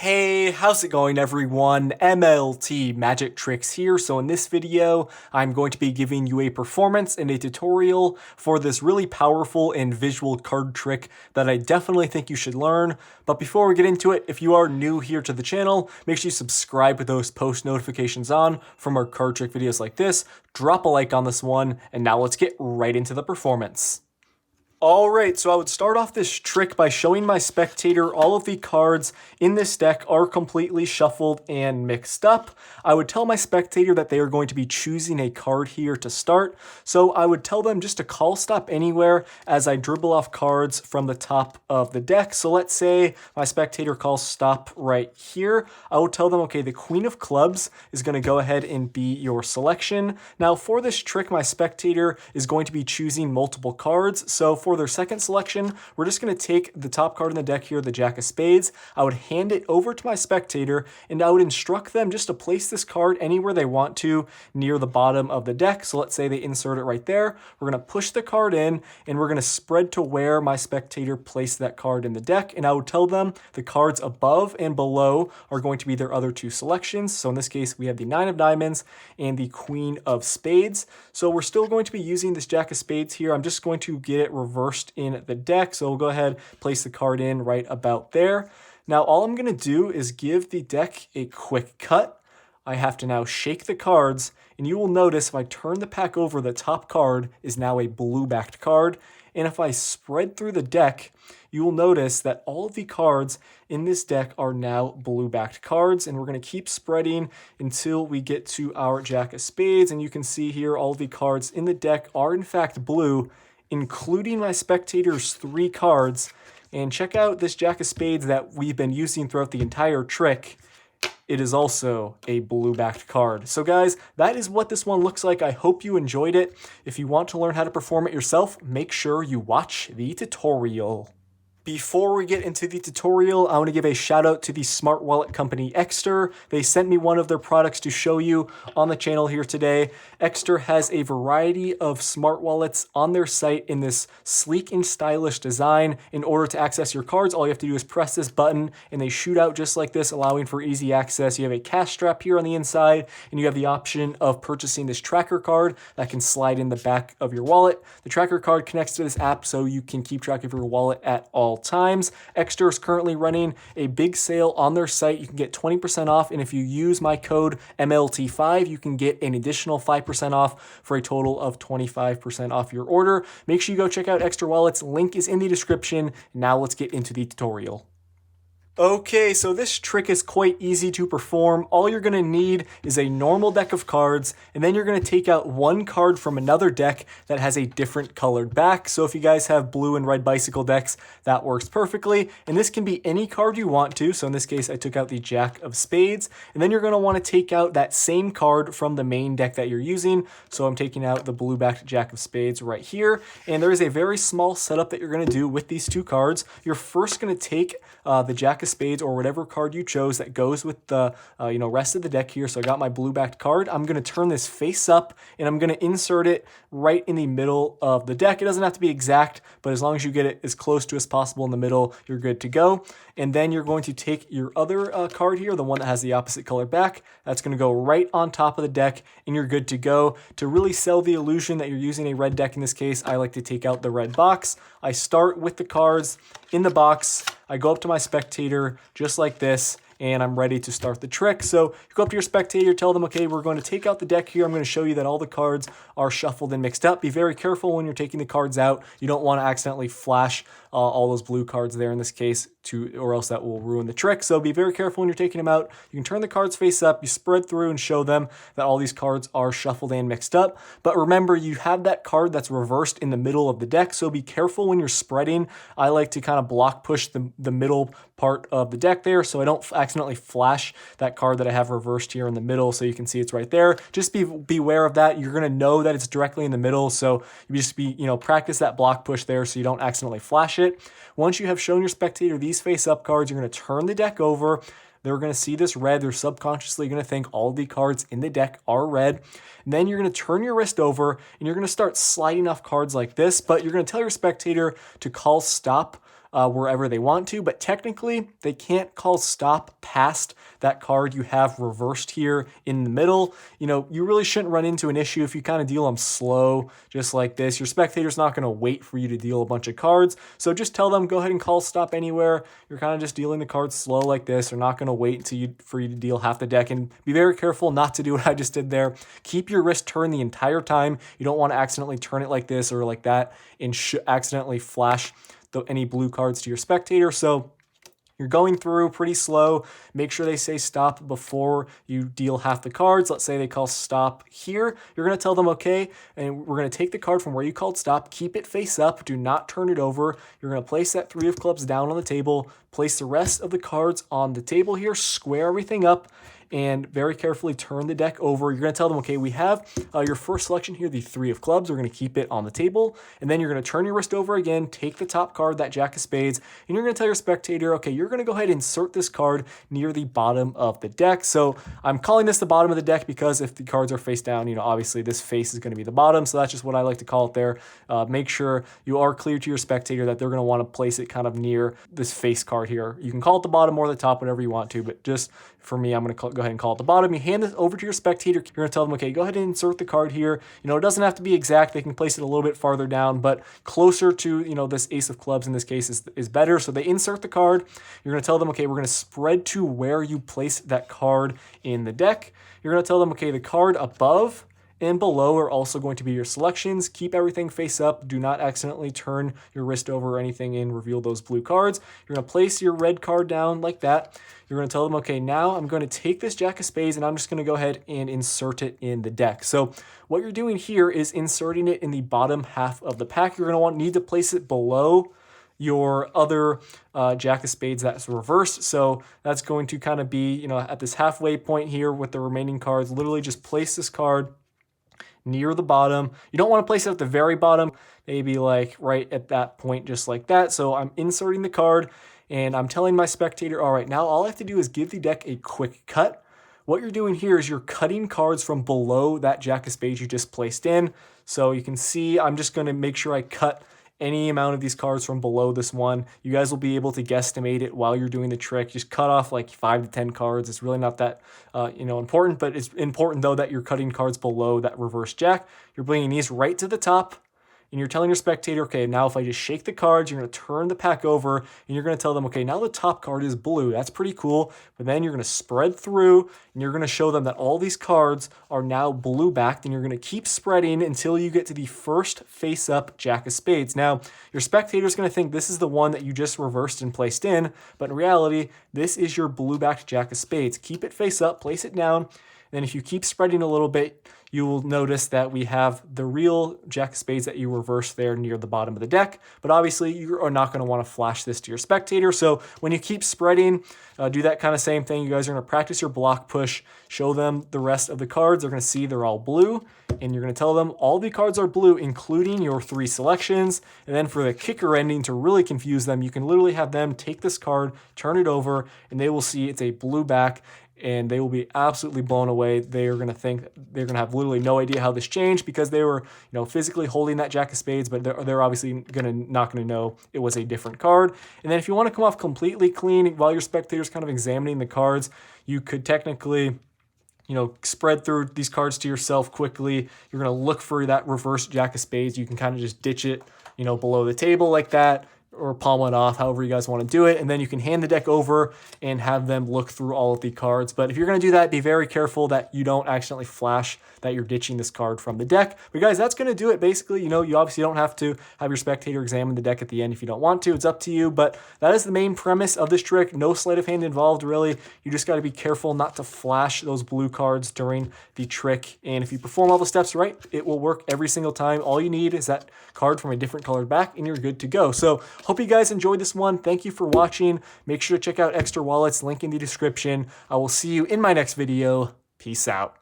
Hey, how's it going everyone? MLT Magic Tricks here. So in this video, I'm going to be giving you a performance and a tutorial for this really powerful and visual card trick that I definitely think you should learn. But before we get into it, if you are new here to the channel, make sure you subscribe with those post notifications on for more card trick videos like this. Drop a like on this one, and now let's get right into the performance. Alright, so I would start off this trick by showing my spectator all of the cards in this deck are completely shuffled and mixed up. I would tell my spectator that they are going to be choosing a card here to start, so I would tell them just to call stop anywhere as I dribble off cards from the top of the deck. So let's say my spectator calls stop right here. I will tell them, okay, the Queen of Clubs is going to go ahead and be your selection. Now for this trick, my spectator is going to be choosing multiple cards, so for their second selection, we're just going to take the top card in the deck here, the Jack of Spades. I would hand it over to my spectator, and I would instruct them just to place this card anywhere they want to near the bottom of the deck. So let's say they insert it right there. We're going to push the card in, and we're going to spread to where my spectator placed that card in the deck, and I would tell them the cards above and below are going to be their other two selections. So in this case, we have the Nine of Diamonds and the Queen of Spades. So we're still going to be using this Jack of Spades here. I'm just going to get it reversed in the deck. So we'll go ahead, place the card in right about there. Now all I'm going to do is give the deck a quick cut. I have to now shake the cards, and you will notice if I turn the pack over, the top card is now a blue-backed card. And if I spread through the deck, you will notice that all of the cards in this deck are now blue-backed cards, and we're going to keep spreading until we get to our Jack of Spades. And you can see here all the cards in the deck are in fact blue, including my spectator's 3 cards. And check out this Jack of Spades that we've been using throughout the entire trick. It is also a blue-backed card. So guys, that is what this one looks like. I hope you enjoyed it. If you want to learn how to perform it yourself, make sure you watch the tutorial. Before we get into the tutorial, I want to give a shout out to the smart wallet company Exter. They sent me one of their products to show you on the channel here today. Exter has a variety of smart wallets on their site in this sleek and stylish design. In order to access your cards, all you have to do is press this button and they shoot out just like this, allowing for easy access. You have a cash strap here on the inside, and you have the option of purchasing this tracker card that can slide in the back of your wallet. The tracker card connects to this app so you can keep track of your wallet at all times. Exter is currently running a big sale on their site. You can get 20% off, and if you use my code MLT5, you can get an additional 5% off for a total of 25% off your order. Make sure you go check out Exter Wallets. Link is in the description. Now let's get into the tutorial. Okay, so this trick is quite easy to perform. All you're going to need is a normal deck of cards, and then you're going to take out one card from another deck that has a different colored back. So if you guys have blue and red bicycle decks, that works perfectly. And this can be any card you want to. So in this case, I took out the Jack of Spades, and then you're going to want to take out that same card from the main deck that you're using. So I'm taking out the blue-backed Jack of Spades right here. And there is a very small setup that you're going to do with these two cards. You're first going to take the Jack of Spades or whatever card you chose that goes with the rest of the deck here. So I got my blue-backed card. I'm going to turn this face up, and I'm going to insert it right in the middle of the deck. It doesn't have to be exact, but as long as you get it as close to as possible in the middle, you're good to go. And then you're going to take your other card here, the one that has the opposite color back. That's going to go right on top of the deck, and you're good to go. To really sell the illusion that you're using a red deck in this case, I like to take out the red box. I start with the cards in the box. I go up to my spectator just like this, and I'm ready to start the trick. So you go up to your spectator, tell them, okay, we're going to take out the deck here. I'm going to show you that all the cards are shuffled and mixed up. Be very careful when you're taking the cards out. You don't want to accidentally flash all those blue cards there in this case, or else that will ruin the trick. So be very careful when you're taking them out. You can turn the cards face up, you spread through and show them that all these cards are shuffled and mixed up. But remember, you have that card that's reversed in the middle of the deck, so be careful when you're spreading. I like to kind of block push the middle part of the deck there, so I don't accidentally flash that card that I have reversed here in the middle, so you can see it's right there. Just beware of that. You're going to know that it's directly in the middle, so you just practice that block push there so you don't accidentally flash it. Once you have shown your spectator these face-up cards, you're going to turn the deck over. They're going to see this red. They're subconsciously going to think all the cards in the deck are red. And then you're going to turn your wrist over, and you're going to start sliding off cards like this, but you're going to tell your spectator to call stop wherever they want to, but technically they can't call stop past that card you have reversed here in the middle. You know, you really shouldn't run into an issue if you kind of deal them slow, just like this. Your spectator's not going to wait for you to deal a bunch of cards, so just tell them, go ahead and call stop anywhere. You're kind of just dealing the cards slow like this. They're not going to wait until for you to deal half the deck, and be very careful not to do what I just did there. Keep your wrist turned the entire time. You don't want to accidentally turn it like this or like that and accidentally flash any blue cards to your spectator. So you're going through pretty slow. Make sure they say stop before you deal half the cards. Let's say they call stop here. You're going to tell them okay, and we're going to take the card from where you called stop, keep it face up, do not turn it over. You're going to place that 3 of clubs down on the table, place the rest of the cards on the table here, square everything up, and very carefully turn the deck over. You're going to tell them, okay, we have your first selection here, the 3 of clubs. We're going to keep it on the table, and then you're going to turn your wrist over again, take the top card, that jack of spades, and you're going to tell your spectator, okay, you're going to go ahead and insert this card near the bottom of the deck. So I'm calling this the bottom of the deck because if the cards are face down, you know, obviously this face is going to be the bottom, so that's just what I like to call it there. Make sure you are clear to your spectator that they're going to want to place it kind of near this face card here. You can call it the bottom or the top, whatever you want to, but just for me, I'm going to go ahead and call it the bottom. You hand this over to your spectator. You're going to tell them, okay, go ahead and insert the card here. You know, it doesn't have to be exact. They can place it a little bit farther down, but closer to, you know, this ace of clubs in this case is better. So they insert the card. You're going to tell them, okay, we're going to spread to where you place that card in the deck. You're going to tell them, okay, the card above and below are also going to be your selections. Keep everything face up. Do not accidentally turn your wrist over or anything and reveal those blue cards. You're going to place your red card down like that. You're going to tell them, okay, now I'm going to take this jack of spades and I'm just going to go ahead and insert it in the deck. So what you're doing here is inserting it in the bottom half of the pack. You're going to need to place it below your other jack of spades that's reversed. So that's going to kind of be, you know, at this halfway point here with the remaining cards. Literally just place this card near the bottom. You don't want to place it at the very bottom, maybe like right at that point, just like that. So I'm inserting the card and I'm telling my spectator, all right, now all I have to do is give the deck a quick cut. What you're doing here is you're cutting cards from below that jack of spades you just placed in. So you can see I'm just going to make sure I cut any amount of these cards from below this one. You guys will be able to guesstimate it while you're doing the trick. Just cut off like 5 to 10 cards. It's really not that important, but it's important though that you're cutting cards below that reverse jack. You're bringing these right to the top, and you're telling your spectator, okay, now if I just shake the cards, you're going to turn the pack over, and you're going to tell them, okay, now the top card is blue. That's pretty cool. But then you're going to spread through, and you're going to show them that all these cards are now blue backed, and you're going to keep spreading until you get to the first face-up jack of spades. Now, your spectator is going to think this is the one that you just reversed and placed in, but in reality, this is your blue backed jack of spades. Keep it face up, place it down, and if you keep spreading a little bit, you will notice that we have the real jack of spades that you reversed there near the bottom of the deck. But obviously, you are not going to want to flash this to your spectator. So when you keep spreading, do that kind of same thing. You guys are going to practice your block push, show them the rest of the cards. They're going to see they're all blue, and you're going to tell them all the cards are blue, including your 3 selections. And then for the kicker ending to really confuse them, you can literally have them take this card, turn it over, and they will see it's a blue back, and they will be absolutely blown away. They are going to think they're going to have literally no idea how this changed because they were, physically holding that jack of spades, but they're obviously not going to know it was a different card. And then if you want to come off completely clean while your spectator's kind of examining the cards, you could technically spread through these cards to yourself quickly. You're going to look for that reverse jack of spades. You can kind of just ditch it, below the table like that, or palm it off, however you guys want to do it. And then you can hand the deck over and have them look through all of the cards. But if you're going to do that, be very careful that you don't accidentally flash that you're ditching this card from the deck. But guys, that's going to do it. Basically, you obviously don't have to have your spectator examine the deck at the end if you don't want to. It's up to you. But that is the main premise of this trick. No sleight of hand involved, really. You just got to be careful not to flash those blue cards during the trick. And if you perform all the steps right, it will work every single time. All you need is that card from a different colored back, and you're good to go. So hope you guys enjoyed this one. Thank you for watching. Make sure to check out Extra Wallets, link in the description. I will see you in my next video. Peace out.